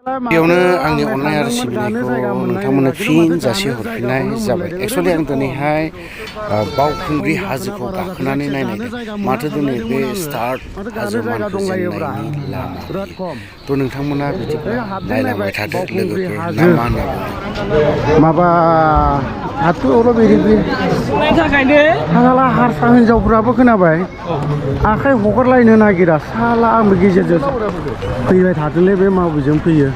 बेयावनो आंनि अननाय आरो सिबिनायखौ नोंथांमोननो फिन जासिहरफिननाय जाबाय। एक्सुवेलि आं दिनैहाय बावखुंग्रि हाजोखौ गाखोनानै नायनायदों माथो दिनै बे स्टार्ट हाजो मानखोजेननायनि लामा थ' नोंथांमोना बिदिब्ला नायलांबाय थादो लोगोफोर ना मा होनना बुङो माबा हाथुआवल' बेरि साला हारसा हिनजावफ्राबो खोनाबाय आखाइ हगारलायनो नागिरा साला आंबो गेजेरजों फैबाय थादोंलै बे माबेजों फैयो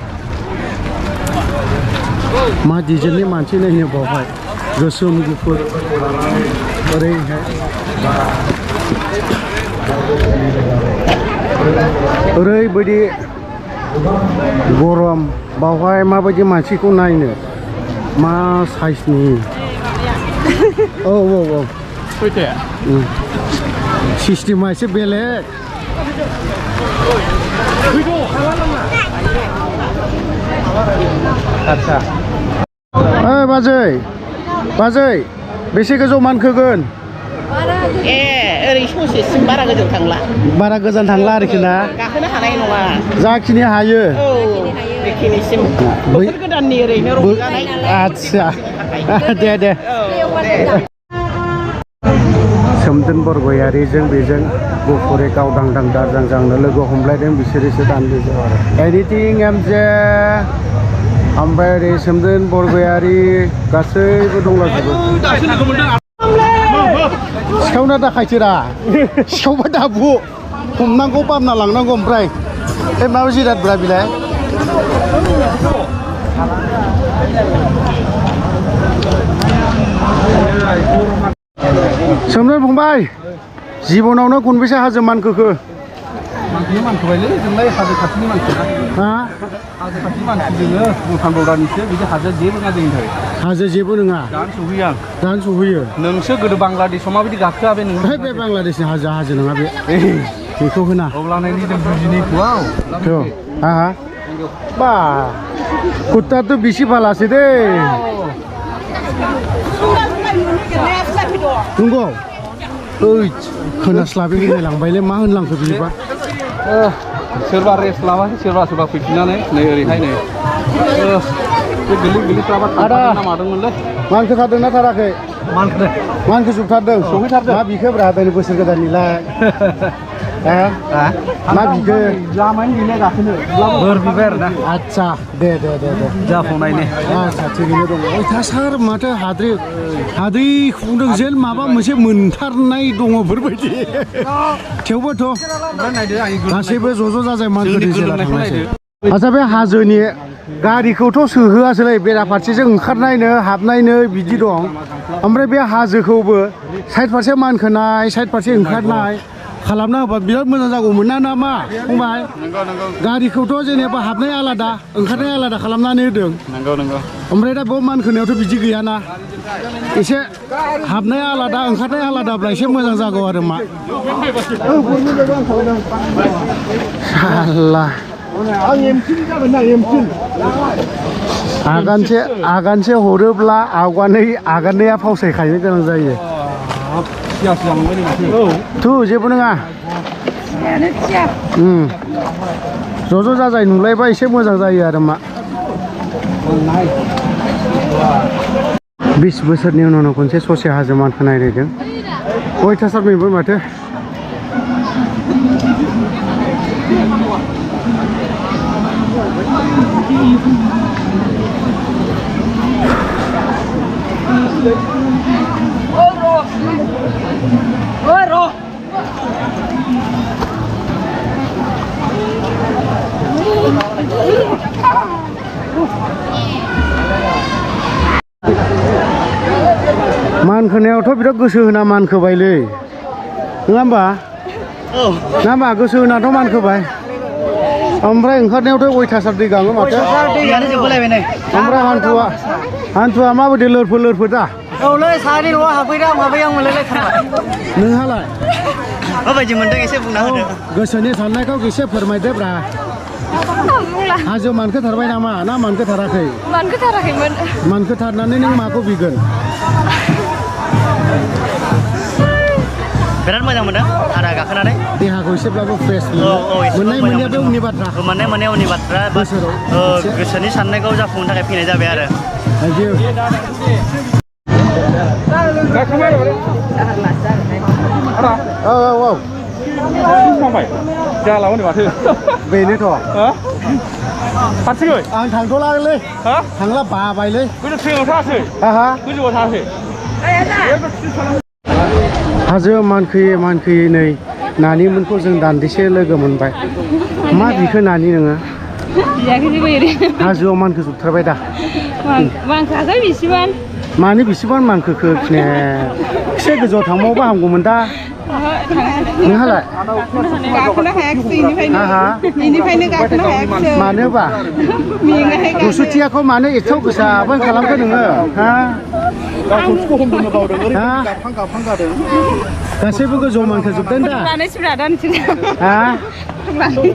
मा डिजाइननि मानसि नायनो बावहाय गोसोम गुफुर ओरैहाय ओरैबायदि गरम बावहाय माबायदि मानसिखौ नायनो मा साइजनि औ सिस्टेमा एसे बेलेग बाजै बेसे गोजौ मानखोगोन ओरै ससेसिम बारा गोजान थांला आरोखि ना गाखोनो हानाय नङा जाखिनि हायो बेखिनिसिम बोसोर गोदाननि ओरैनो रंजानाय आदसा दे सोमदोन बरगयारिजों बेजों गुफुरै गावदांदां दाजांजांनो लोगो हमलायदों बिसोरसो दानदों एनिथिं एमजे ओमफ्राय ओरै सोमदोन बरगयारि गासैबो दंलाजोबो सिखावना दाखायथोरा सिखावबा दाबु हमनांगौ बामना लांनांगौ ओमफ्राय बे माबा जिरादब्रा बिलाय सोमदोन फंबाय जिबनावनो खनबेसे हाजो मानखोखो मानखोबायलै जोंलाय हाजो खाथिनि मानसि हाजो खाथिनि मानसि जोङो भुटान बर्डारनिसो बिदि हाजो जेबो नङा जोंनि थाखाय हाजो जेबो नङा दानो सहैयो आं दानो सहैयो नोंसो गोदो बांलादेशआव माबायदि गाखोआ बे नोङो बे बांलादेशनि हाजो नङा बे बेखौ होना अब्ला नायनि जों बुजिनायखौ आहा बा कुत्ता तो बिसि फालासै दे नंगौ ओइ खोनास्लाबै होनलांबायलै मा होनलांखो बिबा सोरबा रेस्ट लाबाय सोरबा फैफिननानै नै ओरैहाय नै बे गोरलै आदा मादोंमोनलै मानखोथारदोंना थाराखै मानखोजोबथारदों सहैथारदों मा बिखो ब्रा दिनै बोसोर गोदाननिलाय मा बिखो लामायानो गैला गाखोनो बोर बिबाय आरो ना आदसा दे जाफुंनायनि आदसा थिगैनो दङ अयथासार माथो हाद्रि खुंदों जेन माबा मोनसे मोनथारनाय दङ बेफोरबायदि थेवबोथ' गासैबो ज' जाजाय मानखोनि जेला थांनायसै आदसा बे हाजोनि गारिखौथ' सोहोआसैलै बेराफारसेजों ओंखारनायनो हाबनायनो बिदि दं ओमफ्राय बे हाजोखौबो साइड फारसे मानखोनाय साइड फारसे ओंखारनाय खालामना होबा बिराद मोजां जागौमोन ना मा फंबाय गारिखौथ' जेनेबा हाबनाय आलादा ओंखारनाय आलादा खालामनानै होदों ओमफ्राय दा बेयाव मानखोनायावथ' बिदि गैयाना एसे हाबनाय आलादा ओंखारनाय आलादाब्ला एसे मोजां जागौ आरो मा साला आगानसे हरोब्ला आगानैया फावसायखायनो गोनां जायो थु जेबो नङा ज' जाजाय नुलायबा एसे मोजां जायो आरो मा 20 बोसोरनि उनाव खनसे ससे हाजो मानखो नायदों अयथासार नुबाय माथो मानखोनायावथ' बिराद गोसो होना मानखोबायलै नङा होमबा गोसो होनाथ' मानखोबाय ओमफ्राय ओंखारनायावथ' अयथासार दै गाङो माथो ओमफ्राय हान्थुआ माबायदि लोरफो दा औलै सानै न'आव हाबफैदों आं मोनलायलायथारबाय नोंहालाय माबायदि मोनदों एसे बुंना होदो गोसोनि साननायखौ एसे फोरमायदो ब्रा हाजो मानखोथारबाय नामा ना मानखोथाराखै मानखोथाराखैमोन मानखोथारनानै नों माखौ बिगोन बिराद मोजां मोनदों आदा गाखोनानै देहाखौ एसेब्लाबो फ्रेस मोननाय मोननाया बे उननि बाथ्रा मोननाय उननि बाथ्रा गोसोनि साननायखौ जाफुंनो थाखाय फैनाय जाबाय आरो थेंक इउ औ औ फंबाय जालामोन माथो बेनोथ' हारसिङै आं थांथ'लालै हा थांला बाबायलै गोजौ ट्रेनाव थाङासै हा गोजौआव थाङासै हाजो मानखोयै नै नानिमोनखौ जों दान्दिसे लोगो मोनबाय मा बिखो नानि नोङो हाजोआव मानखो जोबथारबाय दा मानखोआखै बिसिबां मानो बिसिबां मानखोखो खिने एसे गोजौआव थांबावबा हामगौमोन दा नोंहालाय गाखोनो हायाखिसै इनिफ्रायनो गाखोनो हायाखिसै मानोबा गुसुथियाखौ मानो एथ' गोसाबो खालामखो नोङो हा गाबहां जादों गासैबो गोजौआव मानखोजोबदों दा हा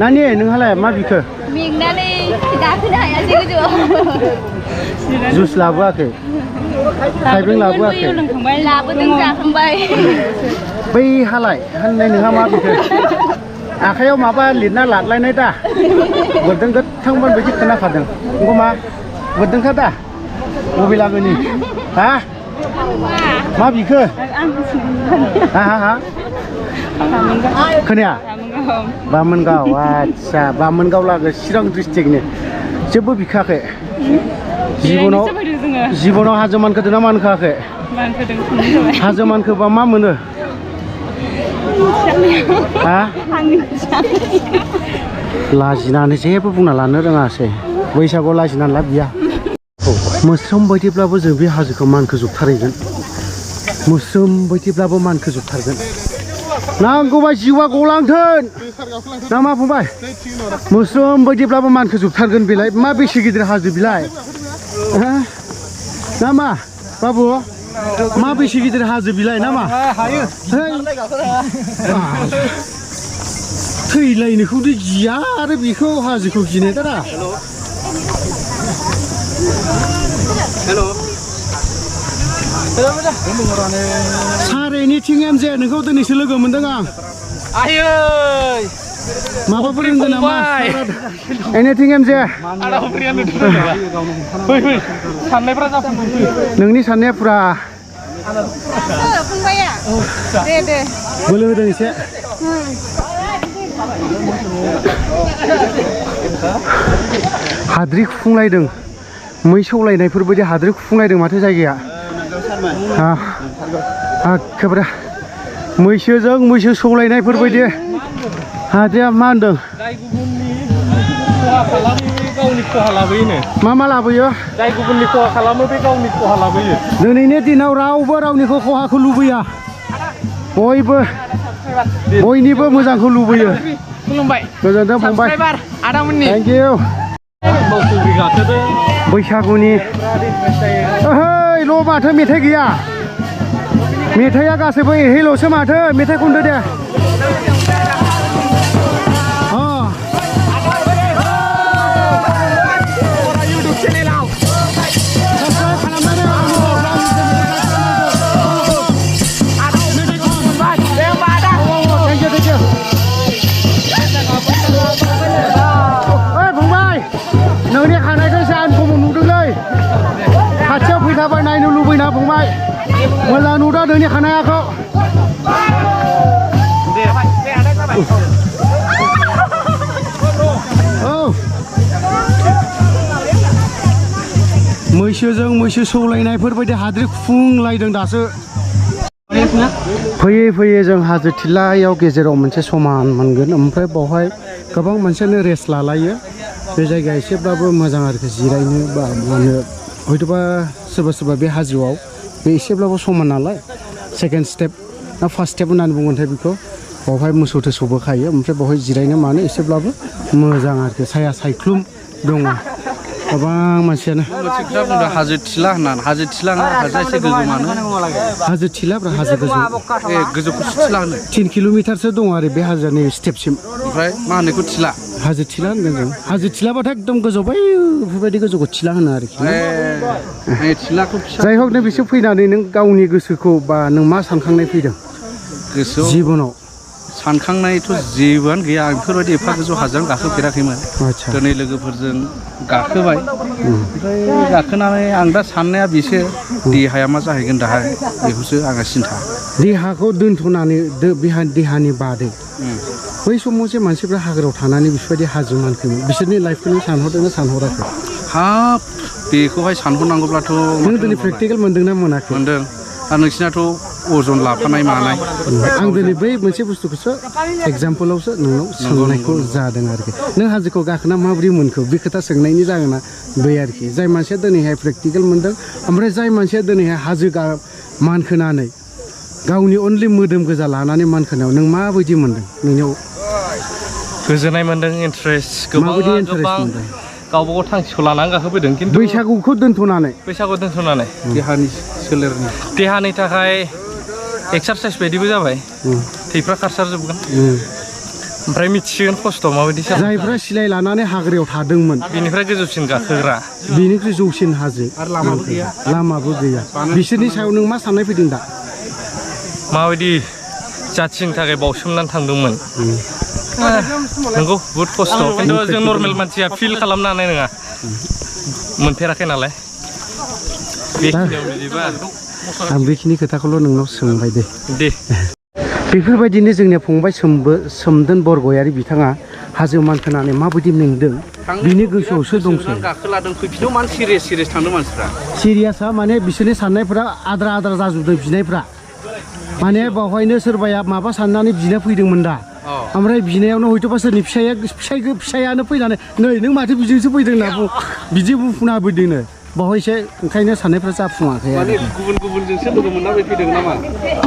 नानि नोंहालाय मा बिखो मेंनानै गाखोनो हायासै गोजौआव जुस लाबोआखै थाइबें लाबोआखै लाबोदों जाखांबाय बै हालाय होननाय नोंहा मा बिखो आखाइयाव माबा लिरना लादलायनाय दा बोरदों गोथांमोन बायदि खोनाखादों नंगौ मा बोरदोंखा दा बबे लागोनि हा मा बिखो हा खोनाया बामोनगाव आदसा बामोनगाव लागो चिरां डिस्ट्रिक्टनि जेबो बिखायाखै जिबनाव हाजो मानखोदों ना मानखोआखै हाजो मानखोबा मा मोनो हा लाजिनानै जेबो बुंना लानो रोङासै बैसागुआव लाजिनानै लाब गैया मोस्रोम बायदिब्लाबो जों बे हाजोखौ मानखोजोबथारहैगोन मोस्रोम बायदिब्लाबो मानखोजोबथारगोन नांगौबा जिउआ गलांथों ना मा फंबाय मोस्रोम बायदिब्लाबो मानखोजोबथारगोन बेलाय मा बेसे गिदिर हाजो बिलाय ना मा बाबु मा बेसे गिदिर हाजो बिलाय ना मा थैलायनोखौथ' गिया आरो बेखौ हाजोखौ गिनाय दारा सार एनिथिं एमजे नोंखौ दिनैसो लोगो मोनदों आं माबाफोर होनदों नामा एनिथिं एमजे साननायफ्रा जाफुंदों नोंनि साननाया फुरा फंबाया दे बोलो होदों एसे हाद्रि खुफुंलायदों मै सौलायनायफोर बायदि हाद्रि खुफुंलायदों माथो जायगाया एखेबारे मैसोजों मैसो सौलायनायफोर बायदि हाद्रिया मा होनदों गावनि खहा लाबोयोनो मा लाबोयो जाय गुबुननि खहा खालामो बे गावनि खहा लाबोयो दिनैनि दिनाव रावबो रावनिखौ खहाखौ लुबैया बयबो बयनिबो मोजांखौ लुबैयो खुलुमबाय गोजोनथों फंबाय आदामोननि थेंक इउ बैसागुनि ओहै ल' माथो मेथाइ गैया मेथाइआ गासैबो एहेल'सो माथो मेथाइ खनदो दे नोंनि खानायखौसो आं गुबुन नुदोंलै खाथियाव फैथाबाय नायनो लुबैना फंबाय मोजां नुदों नोंनि खानायखौ औ मैसोजों मैसो सौलायनायफोर बायदि हाद्रि खुफुंलायदों दासो फैयै फैयै जों हाजो थिलायाव गेजेराव मोनसे समान मोनगोन ओमफ्राय बावहाय गोबां मानसियानो रेस्ट लालायो बे जायगाया एसेब्लाबो मोजां आरोखि जिरायनो बा मानो हयथ'बा सोरबा बे हाजोआव बे एसेब्लाबो समान नालाय सेकेन्ड स्टेप ना फार्स्ट स्टेप होननानै बुंगोनथाय बेखौ बावहाय मोसौ थोसौबो खायो ओमफ्राय बावहाय जिरायनो मानो एसेब्लाबो मोजां आरोखि साया सायख्लुम दङ गोबां मानसियानो हाजो थिला होननानै हाजो थिला हाजो एसे गोजौआनो हाजो थिलाब्रा हाजो गोजौ गोजौखौसो थिला होनो 3 किल'मिटारसो दङ आरो बे हाजोनि स्टेपसिम ओमफ्राय मा होनो बेखौ थिला हाजो थिला होनगोन जों हाजो थिलाबाथाय एकदम गोजौ बै बेफोरबायदि गोजौखौ थिला होनो आरोखि थिलाखौ जाय हक नों बिसोर फैनानै नों गावनि गोसोखौ बा नों मा सानखांनाय फैदों गोसोआव जिबनाव सानखांनायथ' जेबोआनो गैया आं बेफोरबायदि एफा गोजौ हाजोआव गाखोफेराखैमोन आदसा दिनै लोगोफोरजों गाखोबाय ओमफ्राय गाखोनानै आं दा साननाया बेसो देहाया मा जाहैगोन दाहाय बेखौसो आंहा सिन्था देहाखौ दोनथ'नानै देहानि बादै बै समाव जे मानसिफ्रा हाग्रायाव थानानै बेफोरबायदि हाजो मानखोमोन बिसोरनि लाइफखौ सानहरदोंना सानहराखै हाब बेखौहाय सानहरनांगौब्लाथ' नों दिनै प्रेक्टिकेल मोनदोंना मोनाखै मोनदों आरो नोंसिनाथ' अजन लाफानाय मानाय आं दिनै बै मोनसे बुस्थुखौसो एगजामपोलावसो नोंनाव सोंनायखौ जादों आरोखि नों हाजोखौ गाखोना माबोरै मोनखो बे खोथा सोंनायनि जाहोना बे आरोखि जाय मानसिया दिनैहाय प्रेक्टिकेल मोनदों ओमफ्राय जाय मानसिया दिनैहाय हाजो मानखोनानै गावनि अनलि मोदोम गोजा लानानै मानखोनायाव नों माबायदि मोनदों नोंनियाव गोजोननाय मोनदों इन्टारेस्ट माबायदि गोबां इन्टारेस्ट गोबां मोनदों गावबा गाव थांखिखौ लानानै गाखोबोदों खिन्थु बैसागुखौ दोनथ'नानै देहानि सोलेरनि देहानि थाखाय एक्सारसाइस बायदिबो जाबाय थैफ्रा खारसारजोबगोन ओमफ्राय मिथिसिगोन खस्थ' माबायदि जायफ्रा सिलाय लानानै हाग्रायाव थादोंमोन बेनिफ्राय गोजौसिन गाखोग्रा बेनिख्रुइ जौसिन हाजो आरो लामाबो गैया लामाबो गैया बिसोरनि सायाव नों मा साननाय फैदों दा माबायदि जाथिनि थाखाय बावसोमनानै थांदोंमोन नंगौ बुहुत खस्थ' खिन्थु जों नर्मेल मानसिया फिल खालामनो हानाय नङा मोनफेराखै नालाय बेखिनियाव बिदिबा आं बेखिनि खोथाखौल' नोंनाव सोंबाय दे बेफोरबायदिनो जोंनिया फंबाय सोमदोन बरगयारि बिथाङा हाजो मानखोनानै माबायदि मेंदों बिनि गोसोआवसो दंसै गाखोलादों फैफिनोव मानो सिरियास थांदों मानसिफ्रा सिरियासा माने बिसोरनि साननायफ्रा आद्रा जाजोबदों बिनायफ्रा माने बावहायनो सोरबाया माबा साननानै बिनो फैदोंमोन दा ओमफ्राय बिनायावनो हयथ'बा सोरनि फिसायानो फैनानै नै नों माथो बिजोंसो फैदों होनना बिदि बुंफुना फैदोंनो बावहायसो ओंखायनो साननायफ्रा जाफुङाखै माने गुबुनजोंसो लोगो मोनना फैदों नामा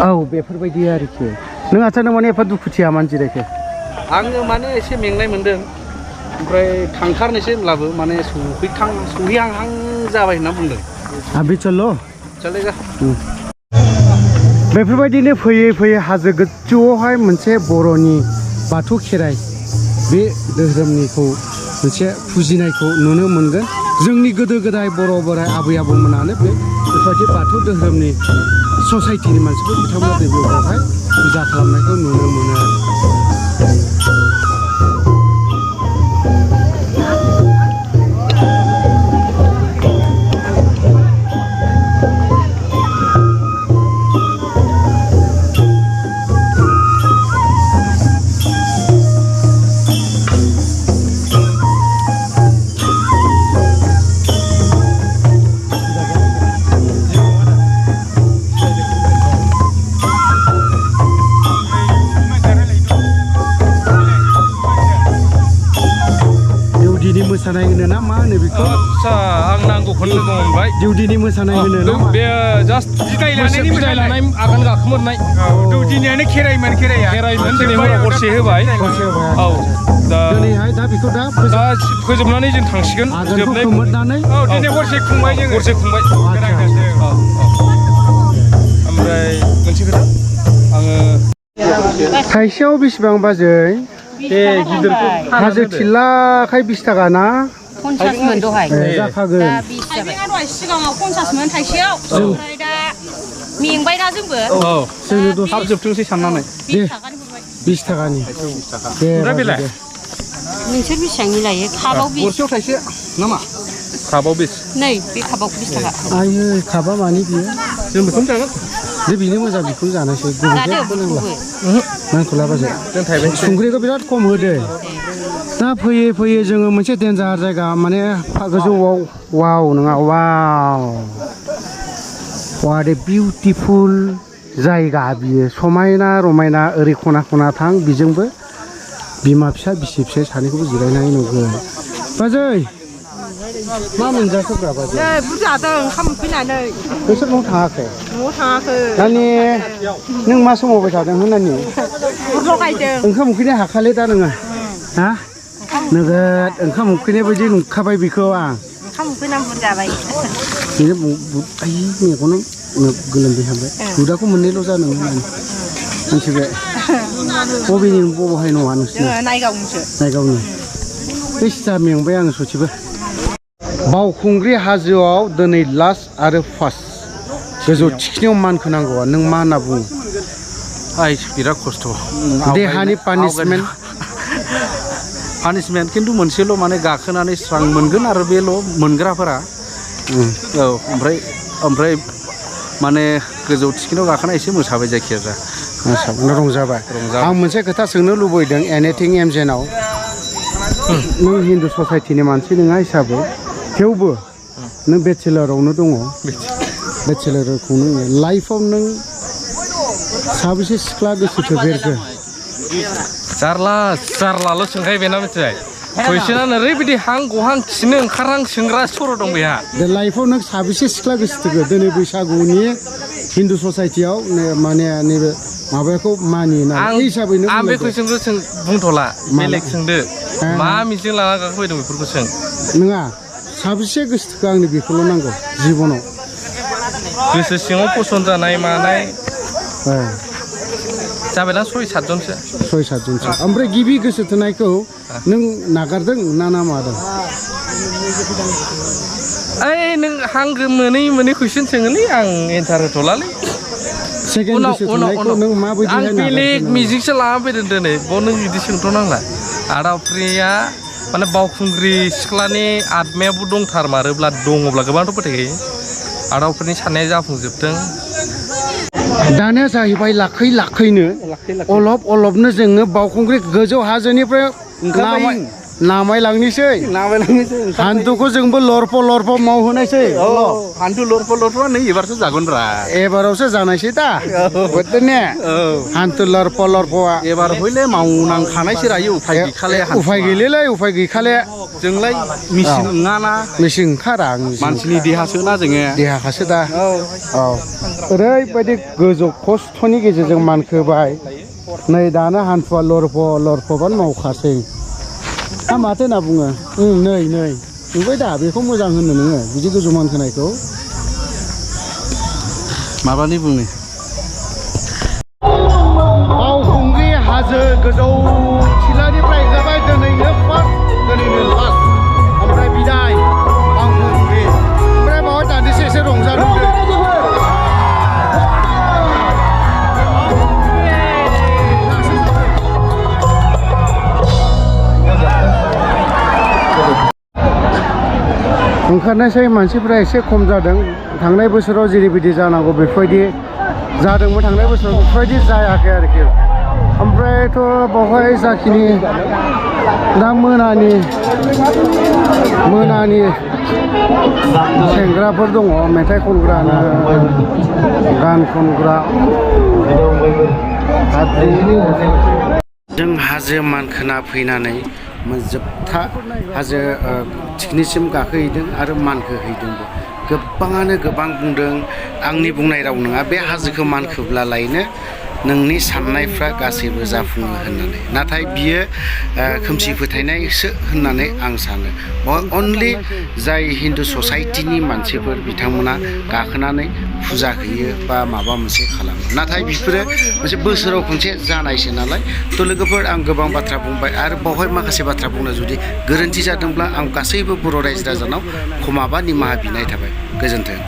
औ बेफोरबायदि आरोखि नों आथारनो माने एफा दुखुथिया मान जिरायखो आङो माने एसे मेंनाय मोनदों ओमफ्राय थांथारनोसै होनब्लाबो माने सहैहां जाबाय होनना बुंदों अभी चलो चलेगा बेफोरबायदिनो फैयै हाजो गोजौआवहाय मोनसे बर'नि बाथौ खेराइ बे धोरोमनिखौ मोनसे फुजिनायखौ नुनो मोनगोन जोंनि गोदो गोदाय बर' बोराइ आबै आबौमोनानो बेफोरबायदि बाथौ धोरोमनि ससाइटिनि मानसिफोर बिथांमोना बेवहाय फुजा खालामनायखौ नुनो मोनो मोसानाय होनो ना मा होनो बेखौ आदसा आं नांगौखौनो लोगो मोनबाय दिउदिनि मोसानाय होनो ना बे जास्ट बिदाय लानाय आगान गाखोमोननाय दिनैयानो खेराइमोन दिनै हराव हरसे होबाय औ दिनैहाय दा बेखौ दा फोजोबनानै जों थांसिगोन आगानखौ खोमोरनानै दिनै हरसे खुंबाय ओमफ्राय मोनसे खोथा आङो थाइसेयाव बेसेबां बाजै बे गिदिरखौ हाजो थिलाखाय 20 थाखा ना 50 मोन दहाय जाखागोन दा 20 जाबाय दहाय सिगाङाव 50 मोन थाइसेयाव ओमफ्राय दा मेंबायना जोंबो जोंनो दस थाब जोबथोंसै साननानै दे 20 थाखानि दे बेलाय नोंसोर बेसेबांनि लायो खाबाव 20 गरसेयाव थाइसे नामा खाबाव बेस नै बे खाबाव 20 थाखा आयो खाबा मानि बियो जों बेखौनो जागोन बे बेनो मोजां बेखौनो जानोसै गुबुन नांथ'ला बाजै जों थाइबाय संख्रिखौ बिराद खम होदो दा फैयै जोङो मोनसे डेन्जार जायगा माने गोजौआव वाव नङा वाव वाट ए बिउटिफुल जायगा बियो समायना रमायना ओरै खना थां बिजोंबो बिमा फिसा बिसि फिसाय सानैखौबो जिरायनाय नुगोन बाजै मा मोनजाखोब्रा बाजै बुरजा जादों ओंखाम उखैनानै नोंसोर न'आव थाङाखै न'आव थाङाखै नानि नों मा समावबाय थादों होननानै गुरल' गायदों ओंखाम उखैनो हाखाले दा नोङो हा नोगोद ओंखाम उखैनाय बायदि नुखाबाय बेखौ आं ओंखाम उखैनानै बुरजाबाय बेनो आइ मेगनाव गोलोमदै हाबबाय हुदाखौ मोननैल' जानो होननानै मिथिबाय बबेहाय नङा नोंसोर नायगावनि बे सिथा मेंबाय आङो ससेबो बावखुंग्रि हाजोआव दिनै लास्ट आरो फार्स्ट गोजौ थिखिनियाव मानखोनांगौआ नों मा होनना बुङो बिराद खस्थ' देहानि पानिशमेन्ट खिन्थु मोनसेल' माने गाखोनानै स्रां मोनगोन आरो बेल' मोनग्राफोरा औ ओमफ्राय माने गोजौ थिखिनाव गाखोना एसे मोसाबाय जायखिजाया रंजाबाय आं मोनसे खोथा सोंनो लुबैदों एनिथिं एमजेनाव नों हिन्दु ससाइटिनि मानसि नङा हिसाबै थेवबो नों बेचेलारावनो दङ बेचेलारखौ नों लाइफआव नों साबेसे सिख्ला गोसो थोफेरखो जारलाल' सोंखायबायना मिथिबाय कुइसनानो ओरैबायदि हां गहां खिनो ओंखारहां सोंग्रा सर' दं बेहा बे लाइफआव नों साबेसे सिख्ला गोसो थोखो दिनै बैसागुनि हिन्दु ससाइटियाव माने नैबे माबाखौ मानियो ना हिसाबै आं बे कुइसनखौ बुंथ'ला बेलेग सोंदो मा मिजिं लाना गाखोफैदों बेफोरखौ सों नङा साबेसे गोसो थोखो आंनो बेखौल' नांगौ जिबनाव गोसो सिङाव पसन्द जानाय मानाय जाबायना 6-7 जनसो ओमफ्राय गिबि गोसो थोनायखौ नों नागारदों ना मादों ओइ नों हां मोनै कुइसन सोङोलै आं एन्सार होथ'लालै सेकेन्ड गोसो थोनायखौ नों माबायदि आं बेलेग मिजिकसो लाना फैदों दिनै बाव नों बिदि सोंथ'नांला आदावफ्रिया माने बावखुंग्रि सिख्लानि आत्मायाबो दंथारमारोब्ला दङब्ला गोबांथ' फोथायखायो आदावफोरनि साननाया जाफुंजोबथों दानिया जाहैबाय लाखैनो अलपनो जोङो बावखुंग्रि गोजौ हाजोनिफ्राय नामायलांनोसै हान्थुखौ जोंबो लरफ' मावहोनायसै हान्थु लरफ' नै एबारसो जागोनब्रा एबारावसो जानायसै दा बोथोरने हान्थु लरफ'आ एबार हयले मावनांखानायसो रायो उफाय गैखाले जोंलाय मिसिं नङाना मिसिं ओंखारा मानसिनि देहासो ना जोङो देहाखासो दा औ ओरैबायदि गोजौ खस्थ'नि गेजेरजों मानखोबाय नै दानो हान्थुआ लरफ'बानो मावखासै माथो होनना बुङो नै नुबाय दा बेखौ मोजां होनो नोङो बिदि गोजौ मानखोनायखौ माबानि बुंनो बावखुंग्रि हाजो गोजौ थिलानिफ्राय ओंखारबाय दिनैनो फार्स्ट दिनैनो लास्ट ओमफ्राय बिदाय बावखुंग्रि ओमफ्राय बावहाय दान्दिसे एसे रंजादों ओंखारनायसै मानसिफ्रा एसे खम जादों थांनाय बोसोराव जेरैबायदि जानांगौ बेफोरबायदि जादोंमोन थांनाय बोसोराव बेफोरबायदि जायाखै आरोखि ओमफ्रायथ' बावहाय जाखिनि दा मोनानि सेंग्राफोर दङ मेथाइ खनग्रानो गान खनग्रा जों हाजो मानखोना फैनानै जोबथा हाजो थिखिनिसिम गाखोहैदों आरो मानखोहैदोंबो गोबाङानो गोबां बुंदों आंनि बुंनाय राव नङा बे हाजोखौ मानखोब्लालायनो नोंनि साननायफ्रा गासैबो जाफुङो होननानै नाथाय बियो खोमसि फोथायनायसो होननानै आं सानो अनलि जाय हिन्दु ससाइटिनि मानसिफोर बिथांमोना गाखोनानै फुजा होयो बा माबा मोनसे खालामो नाथाय बेफोरो मोनसे बोसोराव खनसे जानायसो नालाय थ' लोगोफोर आं गोबां बाथ्रा बुंबाय आरो बावहाय माखासे बाथ्रा बुंनो जुदि गोरोन्थि जादोंब्ला आं गासैबो बर' रायजो राजानाव क्षमा बा निमाहा बिनाय थाबाय गोजोन्थों।